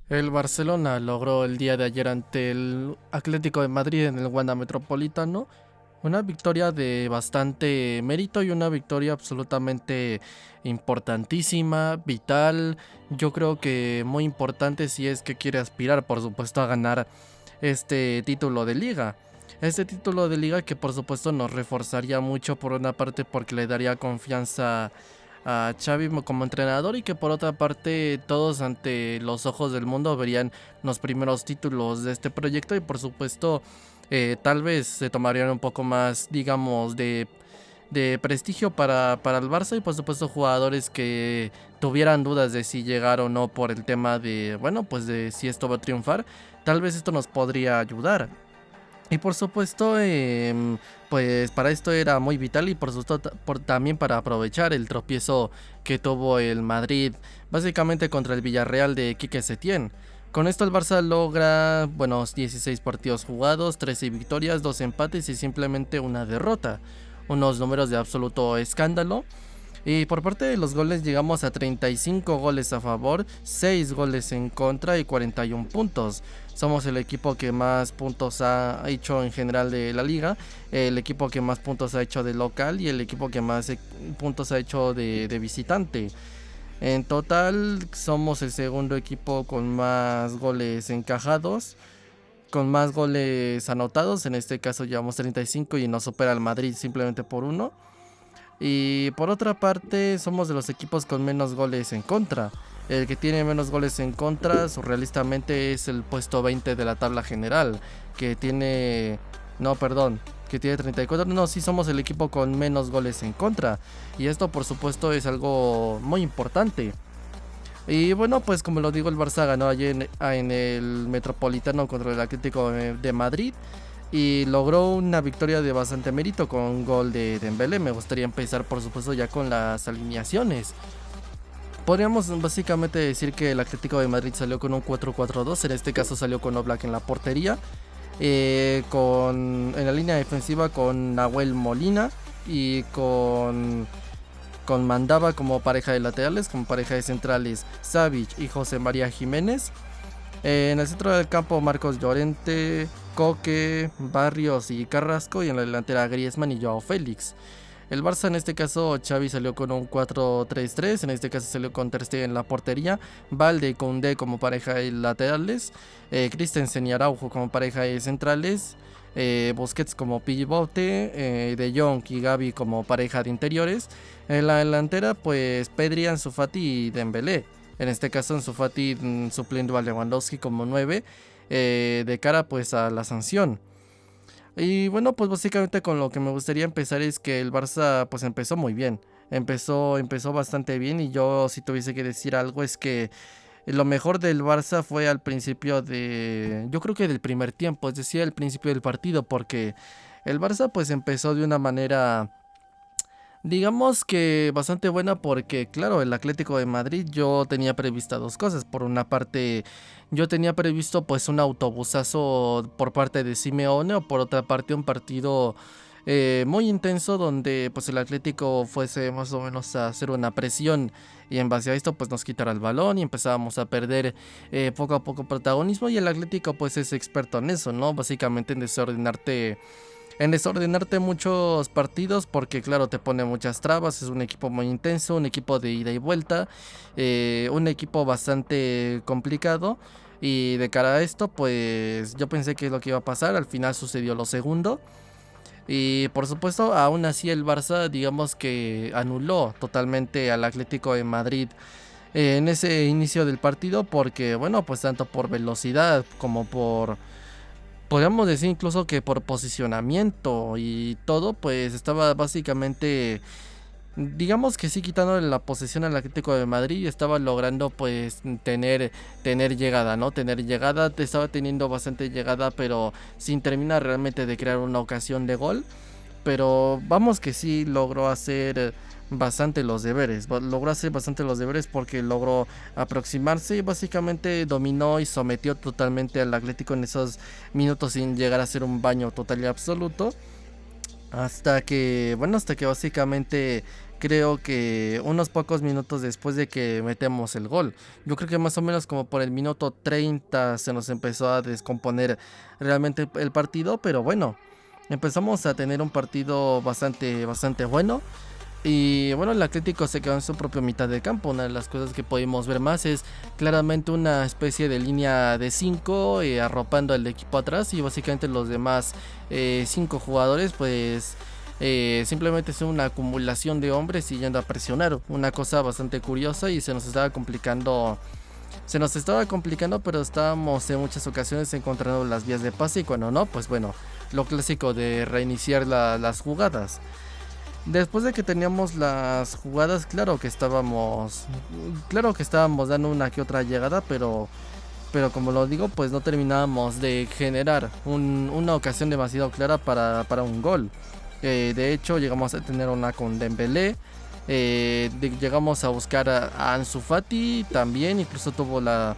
El Barcelona logró el día de ayer ante el Atlético de Madrid en el Wanda Metropolitano una victoria de bastante mérito y una victoria absolutamente importantísima, vital. Yo creo que muy importante si es que quiere aspirar, por supuesto, a ganar este título de liga. Este título de liga que por supuesto nos reforzaría mucho por una parte porque le daría confianza a Xavi como entrenador y que por otra parte todos ante los ojos del mundo verían los primeros títulos de este proyecto y por supuesto tal vez se tomarían un poco más, digamos, de prestigio para el Barça y por supuesto jugadores que tuvieran dudas de si llegar o no por el tema de, bueno, pues de si esto va a triunfar, tal vez esto nos podría ayudar. Y por supuesto, pues para esto era muy vital y por supuesto también para aprovechar el tropiezo que tuvo el Madrid, básicamente contra el Villarreal de Quique Setién. Con esto el Barça logra, bueno, 16 partidos jugados, 13 victorias, 2 empates y simplemente una derrota. Unos números de absoluto escándalo. Y por parte de los goles llegamos a 35 goles a favor, 6 goles en contra y 41 puntos. Somos el equipo que más puntos ha hecho en general de la liga, el equipo que más puntos ha hecho de local y el equipo que más puntos ha hecho de visitante. En total somos el segundo equipo con más goles encajados, con más goles anotados. En este caso llevamos 35 y nos supera el Madrid simplemente por uno. Y por otra parte, somos de los equipos con menos goles en contra. El que tiene menos goles en contra, surrealistamente, es el puesto 20 de la tabla general. Que tiene. No, perdón. Que tiene 34. No, sí somos el equipo con menos goles en contra. Y esto, por supuesto, es algo muy importante. Y bueno, pues como lo digo, el Barça ganó ayer en el Metropolitano contra el Atlético de Madrid y logró una victoria de bastante mérito con un gol de Dembélé. Me gustaría empezar por supuesto ya con las alineaciones. Podríamos básicamente decir que el Atlético de Madrid salió con un 4-4-2, en este caso salió con Oblak en la portería, en la línea defensiva con Nahuel Molina y con Mandaba como pareja de laterales, como pareja de centrales Savic y José María Jiménez. En el centro del campo Marcos Llorente, Coque, Barrios y Carrasco, y en la delantera Griezmann y Joao Félix. El Barça en este caso Xavi salió con un 4-3-3, en este caso salió con Ter Stegen en la portería, Valde y Koundé como pareja de laterales, Christensen y Araujo como pareja de centrales, Busquets como pivote, De Jong y Gavi como pareja de interiores. En la delantera pues Pedri, Ansu Fati y Dembélé. En este caso Ansu Fati supliendo a Lewandowski como 9 de cara pues a la sanción. Y bueno, pues básicamente con lo que me gustaría empezar es que el Barça pues empezó muy bien. Empezó bastante bien y yo si tuviese que decir algo es que lo mejor del Barça fue al principio yo creo que del primer tiempo, es decir, al principio del partido, porque el Barça pues empezó de una manera, digamos que bastante buena porque, claro, el Atlético de Madrid yo tenía prevista dos cosas. Por una parte, yo tenía previsto pues un autobusazo por parte de Simeone o por otra parte un partido muy intenso donde pues el Atlético fuese más o menos a hacer una presión y en base a esto pues nos quitara el balón y empezábamos a perder poco a poco protagonismo y el Atlético pues es experto en eso, ¿no? Básicamente en desordenarte muchos partidos porque claro te pone muchas trabas, es un equipo muy intenso, un equipo de ida y vuelta, un equipo bastante complicado y de cara a esto pues yo pensé que es lo que iba a pasar, al final sucedió lo segundo y por supuesto aún así el Barça digamos que anuló totalmente al Atlético de Madrid en ese inicio del partido porque bueno pues tanto por velocidad como podríamos decir incluso que por posicionamiento y todo, pues estaba básicamente, digamos que sí, quitándole la posesión al Atlético de Madrid y estaba logrando pues tener llegada, ¿no? Tener llegada, estaba teniendo bastante llegada, pero sin terminar realmente de crear una ocasión de gol. Pero vamos que sí logró hacer bastante los deberes. Logró hacer bastante los deberes porque logró aproximarse y básicamente dominó y sometió totalmente al Atlético en esos minutos sin llegar a ser un baño total y absoluto. Hasta que básicamente creo que unos pocos minutos después de que metemos el gol. Yo creo que más o menos como por el minuto 30 se nos empezó a descomponer realmente el partido, pero bueno, empezamos a tener un partido bastante bueno. Y bueno, el Atlético se quedó en su propia mitad de campo. Una de las cosas que podemos ver más es claramente una especie de línea de 5 arropando al equipo atrás, y básicamente los demás 5 jugadores pues simplemente son una acumulación de hombres y yendo a presionar. Una cosa bastante curiosa, y se nos estaba complicando. Pero estábamos en muchas ocasiones encontrando las vías de pase, y cuando no, pues bueno, lo clásico de reiniciar las jugadas. Después de que teníamos las jugadas, claro que estábamos dando una que otra llegada, pero como lo digo, pues no terminábamos de generar una ocasión demasiado clara para un gol. De hecho, llegamos a tener una con Dembélé. Llegamos a buscar a Ansu Fati también, incluso tuvo la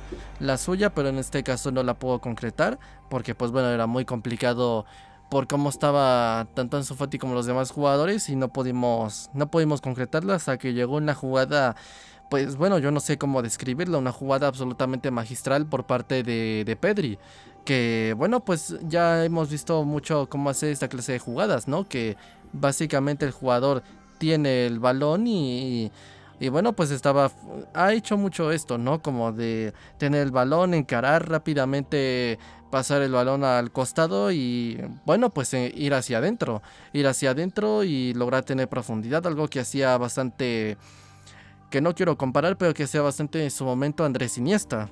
suya, pero en este caso no la pudo concretar, porque pues bueno, era muy complicado por cómo estaba tanto Ansu Fati como los demás jugadores, y no pudimos concretarla hasta que llegó una jugada, pues bueno, yo no sé cómo describirla, una jugada absolutamente magistral por parte de Pedri, que bueno, pues ya hemos visto mucho cómo hace esta clase de jugadas, ¿no? Que básicamente el jugador tiene el balón y bueno, pues ha hecho mucho esto, ¿no? Como de tener el balón, encarar rápidamente, pasar el balón al costado y bueno, pues ir hacia adentro y lograr tener profundidad, algo que hacía bastante, que no quiero comparar, pero que hacía bastante en su momento Andrés Iniesta.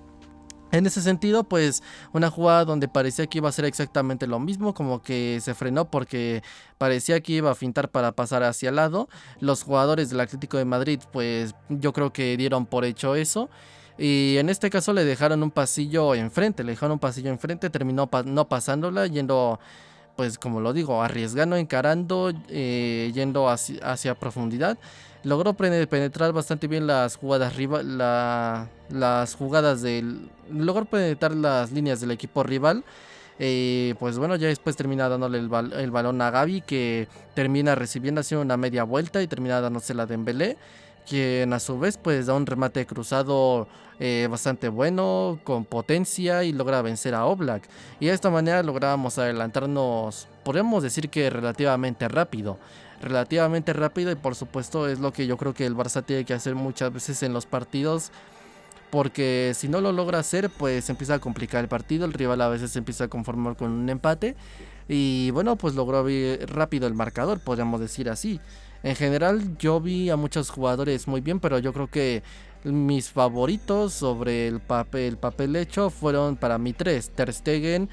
En ese sentido, pues una jugada donde parecía que iba a ser exactamente lo mismo, como que se frenó porque parecía que iba a fintar para pasar hacia el lado. Los jugadores del Atlético de Madrid, pues yo creo que dieron por hecho eso. Y en este caso le dejaron un pasillo enfrente, terminó no pasándola, yendo, pues como lo digo, arriesgando, encarando, yendo hacia profundidad. Logró penetrar bastante bien las jugadas las jugadas del. Logró penetrar las líneas del equipo rival. Pues bueno, ya después termina dándole el balón a Gavi, que termina recibiendo, haciendo una media vuelta y termina dándosela a Dembélé, quien a su vez pues da un remate cruzado bastante bueno, con potencia, y logra vencer a Oblak. Y de esta manera lográbamos adelantarnos, podemos decir que relativamente rápido, y por supuesto es lo que yo creo que el Barça tiene que hacer muchas veces en los partidos, porque si no lo logra hacer, pues empieza a complicar el partido, el rival a veces se empieza a conformar con un empate, y bueno, pues logró abrir rápido el marcador, podríamos decir así. En general yo vi a muchos jugadores muy bien, pero yo creo que mis favoritos sobre el papel hecho fueron para mí tres: Ter Stegen,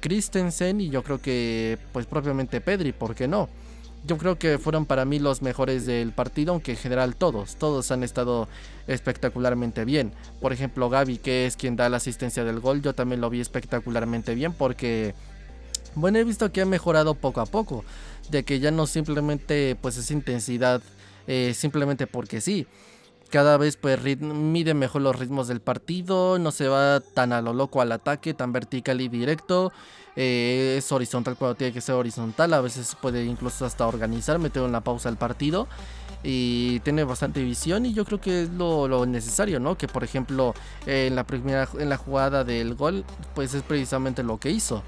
Christensen, y yo creo que pues propiamente Pedri, ¿por qué no? Yo creo que fueron para mí los mejores del partido, aunque en general todos han estado espectacularmente bien. Por ejemplo, Gavi, que es quien da la asistencia del gol, yo también lo vi espectacularmente bien, porque bueno, he visto que ha mejorado poco a poco, de que ya no simplemente pues es intensidad simplemente porque sí. Cada vez pues mide mejor los ritmos del partido, no se va tan a lo loco al ataque, tan vertical y directo. Es horizontal cuando tiene que ser horizontal, a veces puede incluso hasta organizar, meter una pausa al partido, y tiene bastante visión, y yo creo que es lo necesario, ¿no? Que por ejemplo en la jugada del gol pues es precisamente lo que hizo.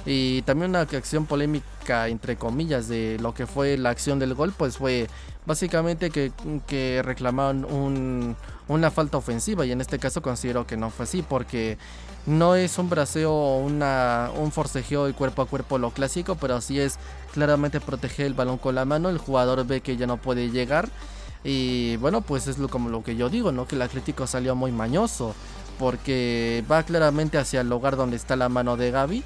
Y también una acción polémica, entre comillas, de lo que fue la acción del gol, pues fue básicamente que reclamaron una falta ofensiva, y en este caso considero que no fue así, porque no es un braceo o un forcejeo de cuerpo a cuerpo lo clásico, pero sí es claramente proteger el balón con la mano. El jugador ve que ya no puede llegar, y bueno, pues es como lo que yo digo, ¿no? Que el Atlético salió muy mañoso, porque va claramente hacia el lugar donde está la mano de Gavi.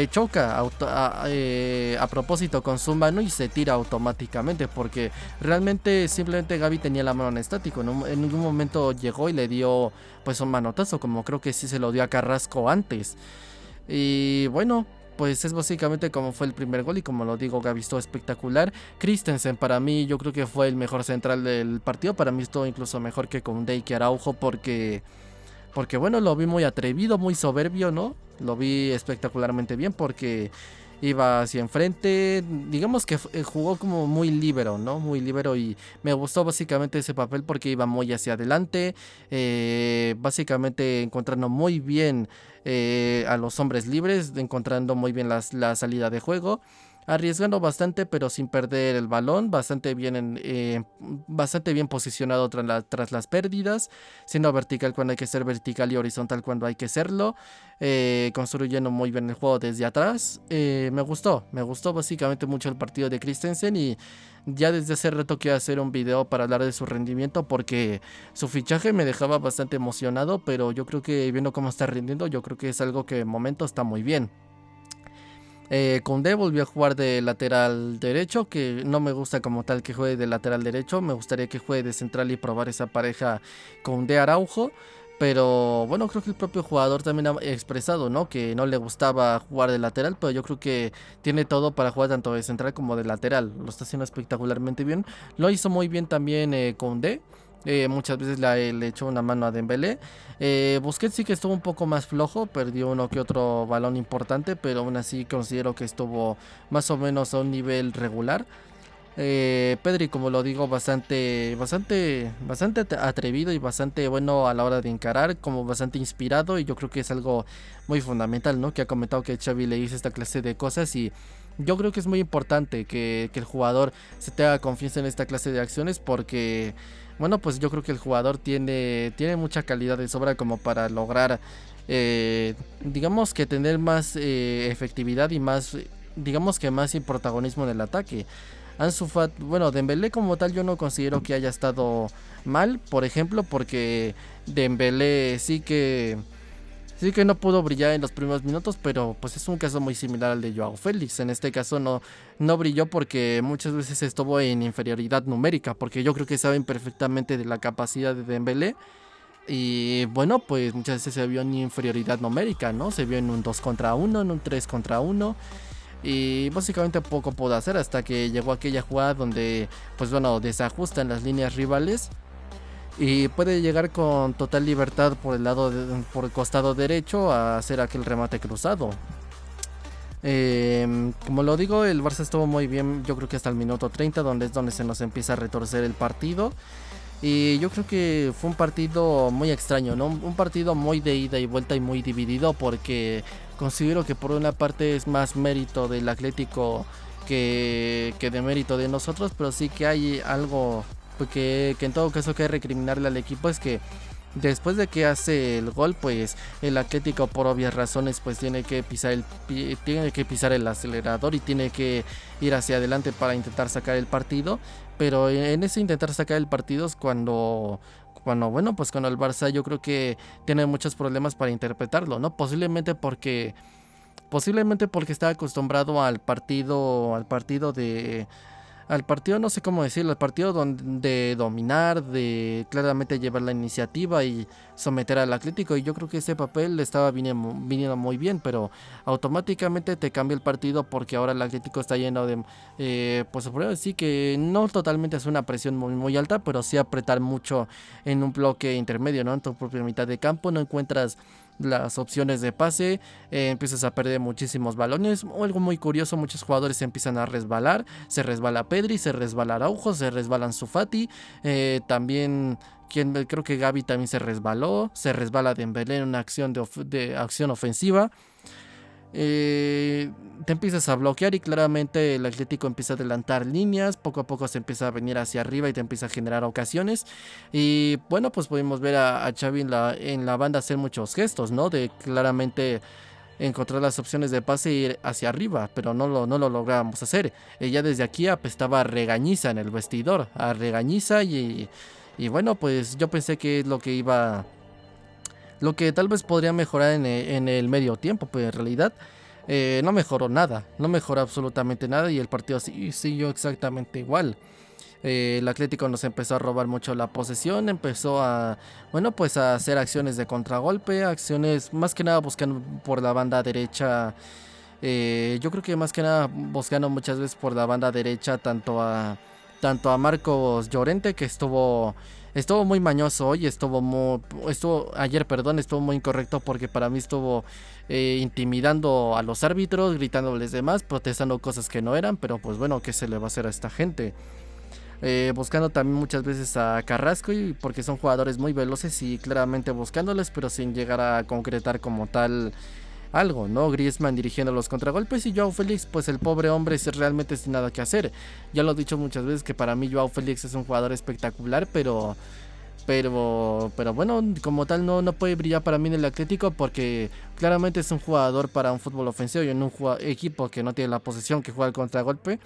Choca a propósito con su mano y se tira automáticamente, porque realmente simplemente Gavi tenía la mano en estático. En ningún momento llegó y le dio pues un manotazo, como creo que sí se lo dio a Carrasco antes. Y bueno, pues es básicamente como fue el primer gol, y como lo digo, Gavi estuvo espectacular. Christensen para mí yo creo que fue el mejor central del partido, para mí estuvo incluso mejor que Koundé y que Araujo, porque bueno, lo vi muy atrevido, muy soberbio, ¿no? Lo vi espectacularmente bien, porque iba hacia enfrente, digamos que jugó como muy líbero, ¿no? Muy líbero y me gustó básicamente ese papel porque iba muy hacia adelante, básicamente encontrando muy bien a los hombres libres, encontrando muy bien la salida de juego. Arriesgando bastante, pero sin perder el balón, bastante bien posicionado tras las pérdidas, siendo vertical cuando hay que ser vertical y horizontal cuando hay que serlo, construyendo muy bien el juego desde atrás. Me gustó básicamente mucho el partido de Christensen y ya desde hace rato quiero hacer un video para hablar de su rendimiento porque su fichaje me dejaba bastante emocionado, pero yo creo que viendo cómo está rindiendo, yo creo que es algo que de momento está muy bien. Koundé volvió a jugar de lateral derecho, que no me gusta como tal que juegue de lateral derecho, me gustaría que juegue de central y probar esa pareja Koundé-Araujo, pero bueno, creo que el propio jugador también ha expresado, ¿no? Que no le gustaba jugar de lateral, pero yo creo que tiene todo para jugar tanto de central como de lateral, lo está haciendo espectacularmente bien, lo hizo muy bien también Koundé. Muchas veces le echó una mano a Dembélé. Busquets sí que estuvo un poco más flojo, perdió uno que otro balón importante, pero aún así considero que estuvo más o menos a un nivel regular. Pedri, como lo digo, bastante atrevido y bastante bueno a la hora de encarar, como bastante inspirado, y yo creo que es algo muy fundamental, ¿no? Que ha comentado que Xavi le hizo esta clase de cosas y yo creo que es muy importante que el jugador se tenga confianza en esta clase de acciones porque, bueno, pues yo creo que el jugador tiene mucha calidad de sobra como para lograr, digamos que tener más efectividad y más, digamos que más protagonismo en el ataque. Ansu Fati, bueno, Dembélé como tal yo no considero que haya estado mal, por ejemplo, porque Dembélé sí que no pudo brillar en los primeros minutos, pero pues es un caso muy similar al de Joao Félix. En este caso no brilló porque muchas veces estuvo en inferioridad numérica, porque yo creo que saben perfectamente de la capacidad de Dembélé. Y bueno, pues muchas veces se vio en inferioridad numérica, ¿no? Se vio en un 2 contra uno, en un 3 contra uno. Y básicamente poco pudo hacer hasta que llegó aquella jugada donde, pues bueno, desajustan las líneas rivales y puede llegar con total libertad por el costado derecho a hacer aquel remate cruzado. Como lo digo, el Barça estuvo muy bien, yo creo que hasta el minuto 30, donde es donde se nos empieza a retorcer el partido. Y yo creo que fue un partido muy extraño, ¿no? Un partido muy de ida y vuelta y muy dividido porque considero que por una parte es más mérito del Atlético que de mérito de nosotros, pero sí que hay algo pues, que en todo caso que recriminarle al equipo es que después de que hace el gol, pues el Atlético por obvias razones pues tiene que pisar el acelerador y tiene que ir hacia adelante para intentar sacar el partido, pero en ese intentar sacar el partido es cuando pues cuando el Barça yo creo que tiene muchos problemas para interpretarlo, ¿no? Posiblemente porque está acostumbrado al partido, no sé cómo decirlo, al partido de dominar, de claramente llevar la iniciativa y someter al Atlético. Y yo creo que ese papel le estaba viniendo muy bien, pero automáticamente te cambia el partido porque ahora el Atlético está lleno de, pues se podría decir que no totalmente es una presión muy alta, pero sí apretar mucho en un bloque intermedio, ¿no? En tu propia mitad de campo no encuentras las opciones de pase, empiezas a perder muchísimos balones, o algo muy curioso, muchos jugadores se empiezan a resbalar, se resbala Pedri, se resbala Araujo, se resbalan Ansu Fati, también creo que Gavi también se resbala Dembélé en una acción de acción ofensiva. Te empiezas a bloquear y claramente el Atlético empieza a adelantar líneas, poco a poco se empieza a venir hacia arriba y te empieza a generar ocasiones. Y bueno, pues pudimos ver a Xavi en la banda hacer muchos gestos, ¿no? De claramente encontrar las opciones de pase e ir hacia arriba, pero no lo lográbamos hacer. Ya desde aquí apestaba a regañiza en el vestidor, a regañiza y bueno, pues yo pensé que es lo que tal vez podría mejorar en el medio tiempo, pero en realidad no mejoró nada, no mejoró absolutamente nada y el partido siguió exactamente igual. El Atlético nos empezó a robar mucho la posesión, empezó bueno, pues a hacer acciones de contragolpe, acciones más que nada buscando por la banda derecha. Yo creo que más que nada buscando muchas veces por la banda derecha tanto a Marcos Llorente que estuvo estuvo muy mañoso hoy, ayer, perdón, estuvo muy incorrecto porque para mí estuvo intimidando a los árbitros, gritándoles demás, protestando cosas que no eran, pero pues bueno, ¿qué se le va a hacer a esta gente? Buscando también muchas veces a Carrasco y porque son jugadores muy veloces y claramente buscándoles, pero sin llegar a concretar como tal algo, ¿no? Griezmann dirigiendo los contragolpes y Joao Félix, pues el pobre hombre realmente sin nada que hacer. Ya lo he dicho muchas veces que para mí Joao Félix es un jugador espectacular, pero bueno, como tal no puede brillar para mí en el Atlético porque claramente es un jugador para un fútbol ofensivo y en un equipo que no tiene la posesión, que juega el contragolpe,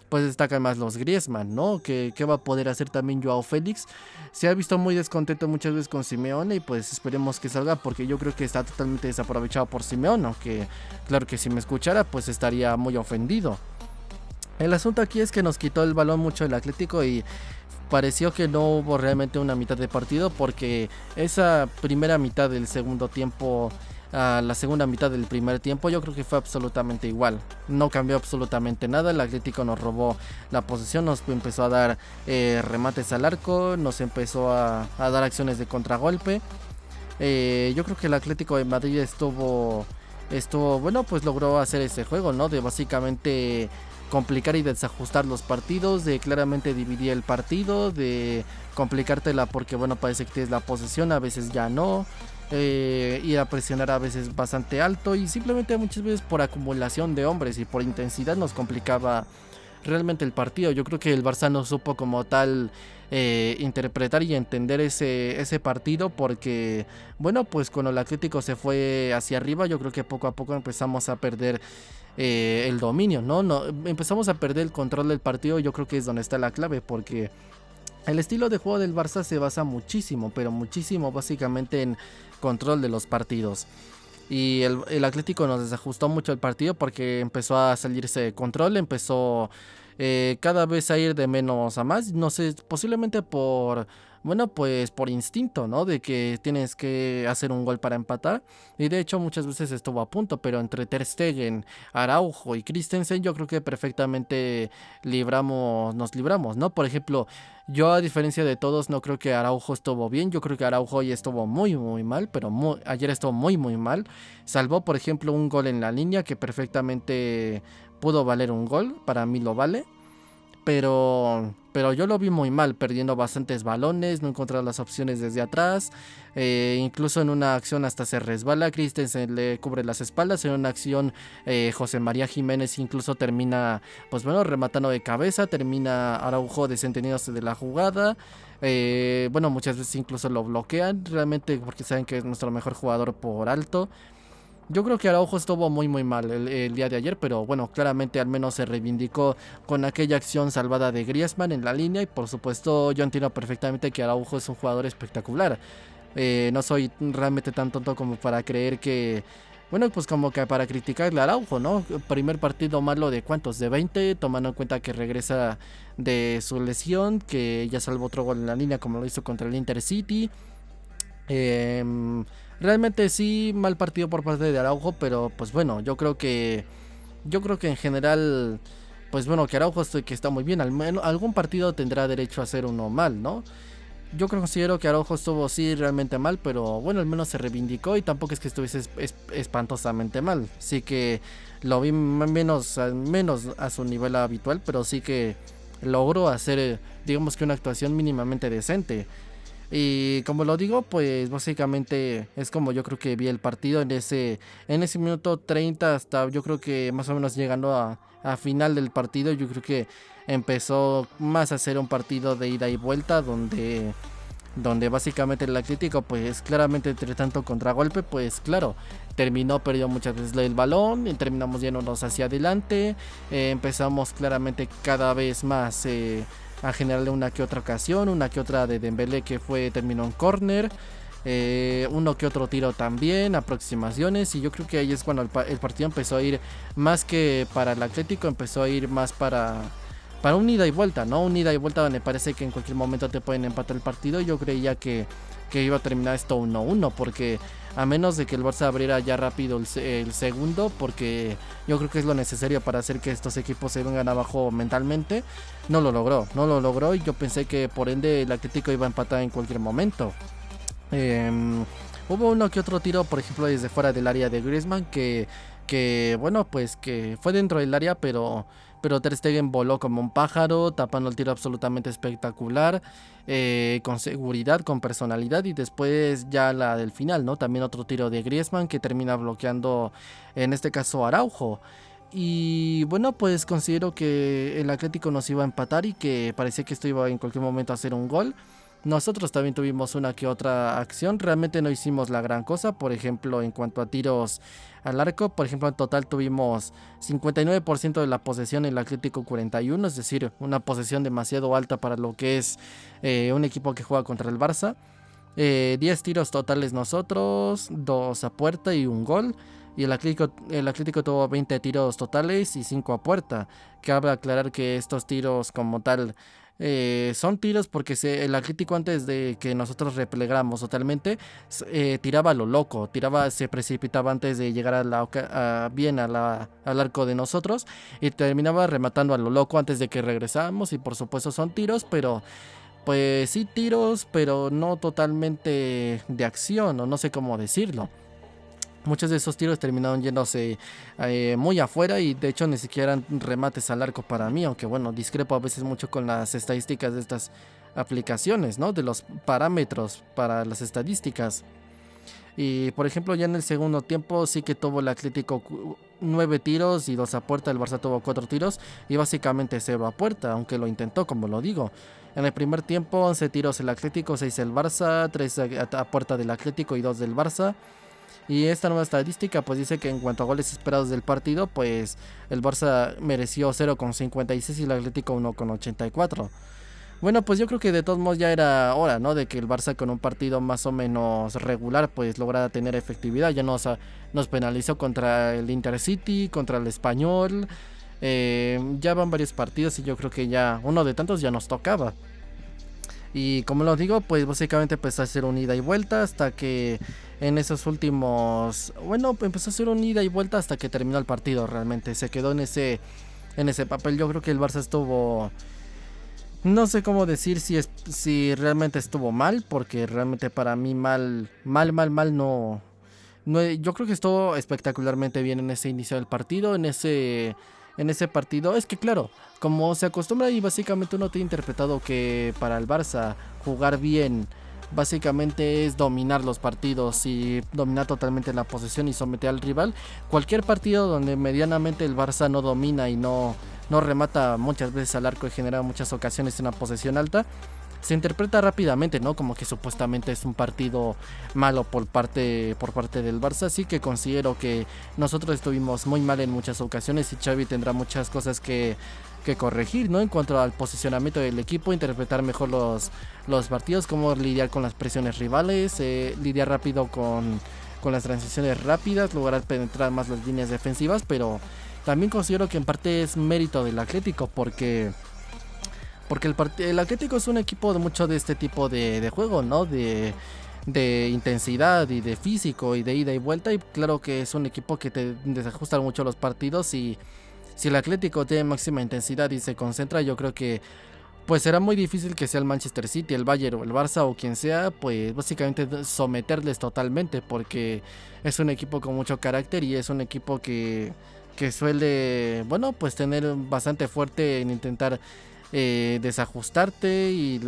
pues destacan más los Griezmann, ¿no? ¿Qué va a poder hacer también Joao Félix? Se ha visto muy descontento muchas veces con Simeone y pues esperemos que salga porque yo creo que está totalmente desaprovechado por Simeone, aunque claro que si me escuchara pues estaría muy ofendido. El asunto aquí es que nos quitó el balón mucho el Atlético y pareció que no hubo realmente una mitad de partido porque esa primera mitad del segundo tiempo a la segunda mitad del primer tiempo yo creo que fue absolutamente igual, no cambió absolutamente nada. El Atlético nos robó la posesión, nos empezó a dar remates al arco, nos empezó a dar acciones de contragolpe. Yo creo que el Atlético de Madrid estuvo bueno, pues logró hacer ese juego, ¿no? De básicamente complicar y desajustar los partidos, de claramente dividir el partido, de complicártela porque bueno, parece que tienes la posesión, a veces ya no, ir a presionar a veces bastante alto y simplemente muchas veces por acumulación de hombres y por intensidad nos complicaba realmente el partido. Yo creo que el Barça no supo como tal interpretar y entender ese partido porque bueno, pues cuando el Atlético se fue hacia arriba yo creo que poco a poco empezamos a perder el dominio, ¿no? Empezamos a perder el control del partido. Yo creo que es donde está la clave porque el estilo de juego del Barça se basa muchísimo, pero muchísimo básicamente en control de los partidos. Y el Atlético nos desajustó mucho el partido porque empezó a salirse de control, empezó cada vez a ir de menos a más. No sé, posiblemente bueno, pues por instinto, ¿no? De que tienes que hacer un gol para empatar. Y de hecho muchas veces estuvo a punto, pero entre Ter Stegen, Araujo y Christensen yo creo que perfectamente nos libramos, ¿no? Por ejemplo, yo a diferencia de todos no creo que Araujo estuvo bien. Yo creo que Araujo hoy estuvo muy muy mal, pero ayer estuvo muy muy mal. Salvó por ejemplo un gol en la línea que perfectamente pudo valer un gol, para mí lo vale. Pero yo lo vi muy mal, perdiendo bastantes balones, no encontraba las opciones desde atrás. Incluso en una acción hasta se resbala, Christensen le cubre las espaldas. En una acción José María Jiménez incluso termina, pues bueno, rematando de cabeza. Termina Araujo desentendiéndose de la jugada. Bueno, muchas veces incluso lo bloquean, realmente porque saben que es nuestro mejor jugador por alto. Yo creo que Araujo estuvo muy muy mal el día de ayer, pero bueno, claramente al menos se reivindicó con aquella acción salvada de Griezmann en la línea y por supuesto yo entiendo perfectamente que Araujo es un jugador espectacular. No soy realmente tan tonto como para creer que, bueno, pues como que para criticarle a Araujo, ¿no? Primer partido malo de ¿cuántos? De 20, tomando en cuenta que regresa de su lesión, que ya salvó otro gol en la línea como lo hizo contra el Intercity. Realmente sí, mal partido por parte de Araujo, pero pues bueno, yo creo que en general, pues bueno, que Araujo que está muy bien, al menos algún partido tendrá derecho a hacer uno mal, ¿no? Yo considero que Araujo estuvo sí realmente mal, pero bueno, al menos se reivindicó y tampoco es que estuviese espantosamente mal. Sí que lo vi menos a su nivel habitual, pero sí que logró hacer, digamos que una actuación mínimamente decente. Y como lo digo, pues básicamente es como yo creo que vi el partido en ese minuto 30 hasta yo creo que más o menos llegando a final del partido. Yo creo que empezó más a ser un partido de ida y vuelta donde básicamente el Atlético pues claramente entre tanto contragolpe pues claro terminó perdiendo muchas veces el balón y terminamos yéndonos hacia adelante. Empezamos claramente cada vez más a generarle una que otra ocasión, una que otra de Dembélé que terminó en córner, uno que otro tiro también, aproximaciones, y yo creo que ahí es cuando el partido empezó a ir más que para el Atlético, empezó a ir más para un ida y vuelta, ¿no? Un ida y vuelta donde parece que en cualquier momento te pueden empatar el partido. Yo creía que que iba a terminar esto 1-1, porque a menos de que el Barça abriera ya rápido el segundo, porque yo creo que es lo necesario para hacer que estos equipos se vengan abajo mentalmente, no lo logró y yo pensé que por ende el Atlético iba a empatar en cualquier momento. Hubo uno que otro tiro, por ejemplo, desde fuera del área de Griezmann, que bueno, pues que fue dentro del área, pero Ter Stegen voló como un pájaro, tapando el tiro absolutamente espectacular, con seguridad, con personalidad, y después ya la del final, ¿no? También otro tiro de Griezmann que termina bloqueando, en este caso, Araujo. Y bueno, pues considero que el Atlético nos iba a empatar y que parecía que esto iba en cualquier momento a hacer un gol. Nosotros también tuvimos una que otra acción, realmente no hicimos la gran cosa, por ejemplo en cuanto a tiros al arco, por ejemplo en total tuvimos 59% de la posesión, el Atlético 41%, es decir, una posesión demasiado alta para lo que es un equipo que juega contra el Barça. 10 tiros totales nosotros, 2 a puerta y un gol. Y el Atlético tuvo 20 tiros totales y 5 a puerta. Cabe aclarar que estos tiros como tal son tiros porque el Atlético, antes de que nosotros replegáramos totalmente, tiraba a lo loco, se precipitaba antes de llegar bien al arco de nosotros, y terminaba rematando a lo loco antes de que regresáramos. Y por supuesto son tiros, pero pues sí tiros, pero no totalmente de acción, o no sé cómo decirlo. Muchos de esos tiros terminaron yéndose muy afuera, y de hecho ni siquiera eran remates al arco para mí, aunque bueno, discrepo a veces mucho con las estadísticas de estas aplicaciones, ¿no? De los parámetros para las estadísticas. Y por ejemplo ya en el segundo tiempo sí que tuvo el Atlético 9 tiros y 2 a puerta, el Barça tuvo 4 tiros y básicamente 0 a puerta, aunque lo intentó, como lo digo. En el primer tiempo 11 tiros el Atlético, 6 el Barça, 3 a puerta del Atlético y 2 del Barça. Y esta nueva estadística pues dice que en cuanto a goles esperados del partido, pues el Barça mereció 0,56 y el Atlético 1,84. Bueno, pues yo creo que de todos modos ya era hora, ¿no? De que el Barça, con un partido más o menos regular, pues lograra tener efectividad. Ya nos penalizó contra el Intercity, contra el Español. Ya van varios partidos y yo creo que ya uno de tantos ya nos tocaba. Y como lo digo, pues básicamente empezó a hacer un ida y vuelta hasta que en esos últimos... Bueno, empezó a hacer un ida y vuelta hasta que terminó el partido realmente. Se quedó en ese papel. Yo creo que el Barça estuvo... No sé cómo decir si realmente estuvo mal, porque realmente para mí mal no... Yo creo que estuvo espectacularmente bien en ese inicio del partido, en ese partido. Es que claro, como se acostumbra y básicamente uno tiene interpretado que para el Barça jugar bien básicamente es dominar los partidos y dominar totalmente la posesión y someter al rival. Cualquier partido donde medianamente el Barça no domina y no remata muchas veces al arco y genera muchas ocasiones en una posesión alta, se interpreta rápidamente, ¿no? Como que supuestamente es un partido malo por parte del Barça. Así que considero que nosotros estuvimos muy mal en muchas ocasiones y Xavi tendrá muchas cosas que corregir, ¿no? En cuanto al posicionamiento del equipo, interpretar mejor los partidos, cómo lidiar con las presiones rivales, lidiar rápido con las transiciones rápidas, lograr penetrar más las líneas defensivas. Pero también considero que en parte es mérito del Atlético, porque el Atlético es un equipo de mucho de este tipo de juego, ¿no? De intensidad y de físico y de ida y vuelta. Y claro que es un equipo que te desajusta mucho los partidos, y si el Atlético tiene máxima intensidad y se concentra, yo creo que pues será muy difícil que sea el Manchester City, el Bayern o el Barça o quien sea, pues básicamente someterles totalmente, porque es un equipo con mucho carácter y es un equipo que suele, bueno, pues tener bastante fuerte en intentar desajustarte, y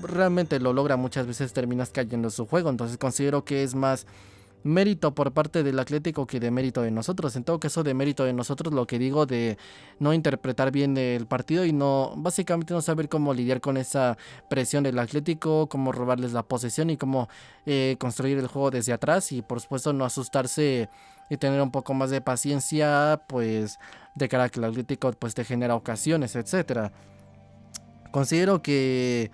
realmente lo logra muchas veces, terminas cayendo en su juego. Entonces considero que es más mérito por parte del Atlético que de mérito de nosotros. En todo caso, de mérito de nosotros, lo que digo de no interpretar bien el partido y básicamente no saber cómo lidiar con esa presión del Atlético, cómo robarles la posesión y cómo construir el juego desde atrás, y por supuesto no asustarse y tener un poco más de paciencia, pues de cara a que el Atlético pues te genera ocasiones, etcétera. Considero que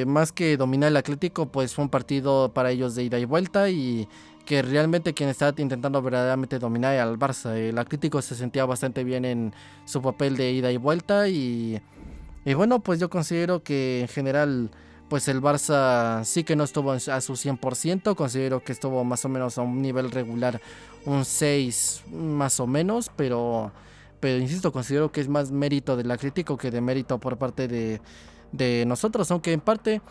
más que dominar el Atlético, pues fue un partido para ellos de ida y vuelta, y que realmente quien estaba intentando verdaderamente dominar era el Barça. El Atlético se sentía bastante bien en su papel de ida y vuelta, y bueno, pues yo considero que en general pues el Barça sí que no estuvo a su 100%, considero que estuvo más o menos a un nivel regular, un 6 más o menos, pero insisto, considero que es más mérito del Atlético que de mérito por parte de nosotros, aunque en parte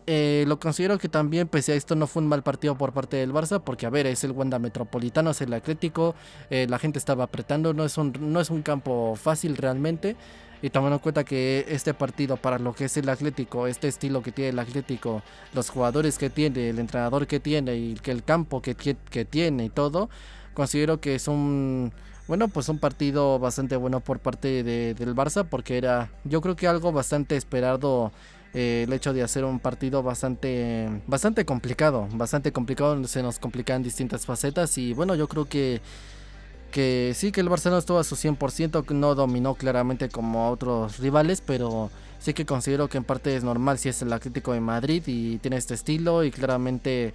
lo considero que también, pese a esto, no fue un mal partido por parte del Barça, porque a ver, es el Wanda Metropolitano, es el Atlético, la gente estaba apretando, no es un campo fácil realmente, y tomando en cuenta que este partido, para lo que es el Atlético, este estilo que tiene el Atlético, los jugadores que tiene, el entrenador que tiene y que el campo que tiene y todo, considero que es bueno, pues un partido bastante bueno por parte del Barça, porque era, yo creo que algo bastante esperado, el hecho de hacer un partido bastante complicado, donde se nos complican distintas facetas. Y bueno, yo creo que sí, que el Barça no estuvo a su 100%, no dominó claramente como otros rivales, pero sí que considero que en parte es normal si es el Atlético de Madrid y tiene este estilo, y claramente,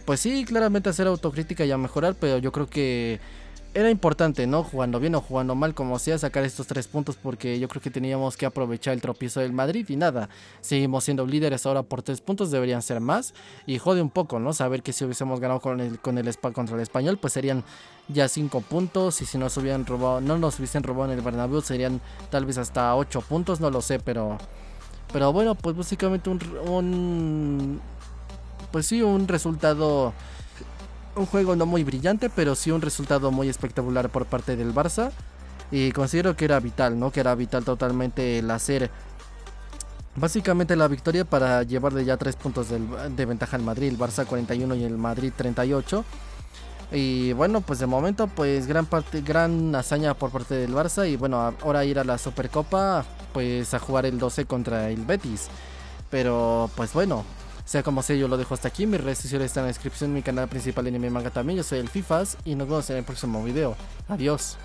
pues sí, claramente hacer autocrítica y a mejorar, pero yo creo que era importante, ¿no? Jugando bien o jugando mal, como sea, sacar estos 3 puntos, porque yo creo que teníamos que aprovechar el tropiezo del Madrid y nada. Seguimos siendo líderes ahora por 3 puntos, deberían ser más. Y jode un poco, ¿no? Saber que si hubiésemos ganado contra el Español, pues serían ya 5 puntos. Y si nos hubieran robado, no nos hubiesen robado en el Bernabéu, serían tal vez hasta 8 puntos, no lo sé, pero bueno, pues básicamente pues sí, un resultado, un juego no muy brillante, pero sí un resultado muy espectacular por parte del Barça. Y considero que era vital, ¿no? Que era vital totalmente el hacer básicamente la victoria para llevar de ya 3 puntos de ventaja al Madrid, el Barça 41 y el Madrid 38. Y bueno, pues de momento, pues gran hazaña por parte del Barça. Y bueno, ahora ir a la Supercopa, pues a jugar el 12 contra el Betis. Pero pues bueno, sea como sea, yo lo dejo hasta aquí. Mis redes sociales están en la descripción, mi canal principal Anime Manga también. Yo soy el Fifas y nos vemos en el próximo video. Adiós.